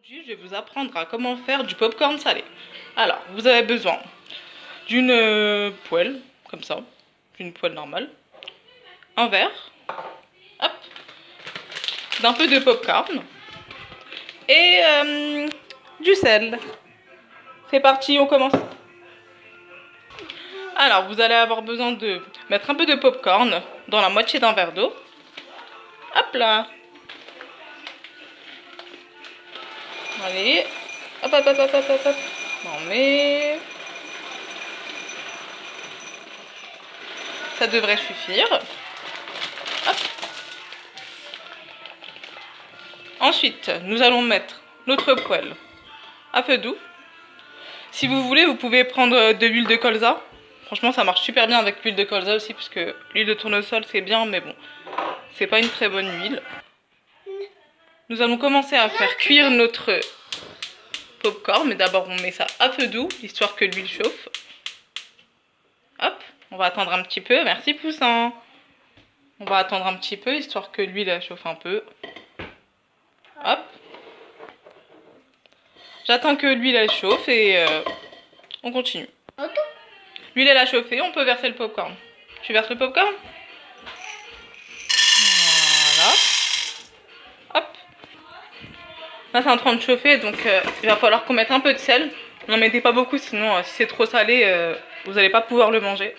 Aujourd'hui, je vais vous apprendre à comment faire du popcorn salé. Alors, vous avez besoin d'une poêle, comme ça, d'une poêle normale, un verre, hop, d'un peu de popcorn et du sel. C'est parti, on commence. Alors, vous allez avoir besoin de mettre un peu de popcorn dans la moitié d'un verre d'eau. Hop là. Allez, hop, hop, hop, hop, hop, hop. On met. Ça devrait suffire. Hop. Ensuite, nous allons mettre notre poêle à feu doux. Si vous voulez, vous pouvez prendre de l'huile de colza. Franchement, ça marche super bien avec l'huile de colza aussi, parce que l'huile de tournesol, c'est bien, mais bon, c'est pas une très bonne huile. Nous allons commencer à faire cuire notre popcorn, mais d'abord on met ça à feu doux, histoire que l'huile chauffe. Hop, on va attendre un petit peu. Merci Poussin. On va attendre un petit peu, histoire que l'huile chauffe un peu. Hop. J'attends que l'huile elle chauffe et on continue. L'huile elle a chauffé, on peut verser le popcorn. Tu verses le popcorn? Voilà. Hop. Là c'est en train de chauffer, donc il va falloir qu'on mette un peu de sel. N'en mettez pas beaucoup, sinon si c'est trop salé, vous n'allez pas pouvoir le manger.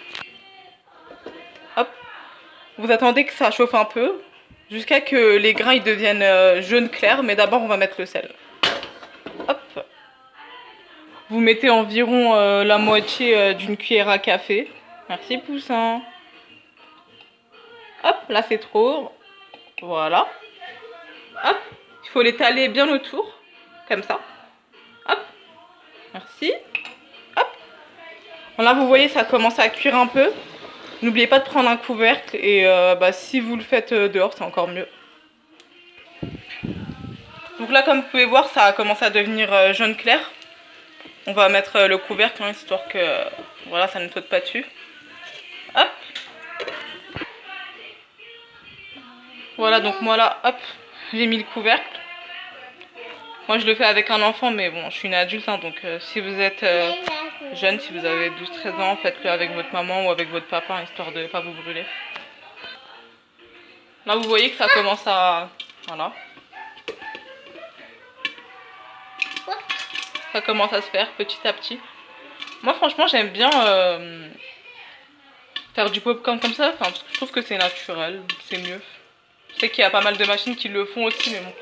Hop. Vous attendez que ça chauffe un peu, jusqu'à que les grains ils deviennent jaune clair, mais d'abord on va mettre le sel. Hop. Vous mettez environ la moitié d'une cuillère à café. Merci Poussin. Hop, là c'est trop. Voilà. Hop, il faut l'étaler bien autour, comme ça. Hop, merci. Hop. Là vous voyez ça commence à cuire un peu. N'oubliez pas de prendre un couvercle et si vous le faites dehors c'est encore mieux. Donc là comme vous pouvez voir ça a commencé à devenir jaune clair. On va mettre le couvercle histoire que voilà ça ne saute pas dessus. Hop. Voilà donc moi là hop j'ai mis le couvercle. Moi je le fais avec un enfant mais bon je suis une adulte donc si vous êtes jeune, si vous avez 12-13 ans, faites-le avec votre maman ou avec votre papa histoire de ne pas vous brûler. Là vous voyez que ça commence à... Voilà. Ça commence à se faire petit à petit. Moi franchement j'aime bien faire du popcorn comme ça, parce que je trouve que c'est naturel, c'est mieux. Je sais qu'il y a pas mal de machines qui le font aussi mais bon.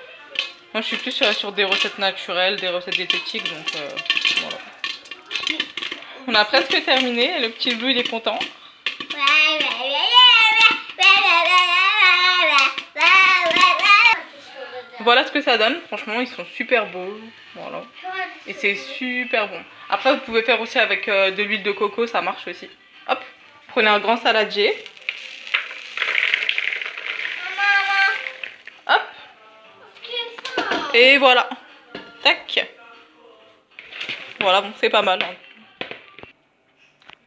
Moi je suis plus sur des recettes naturelles, des recettes diététiques donc voilà. On a presque terminé, le petit Blue il est content. Voilà ce que ça donne, franchement ils sont super beaux, voilà. Et c'est super bon. Après vous pouvez faire aussi avec de l'huile de coco, ça marche aussi. Hop, prenez un grand saladier. Hop. Et voilà. Tac. Voilà, bon c'est pas mal. Hein.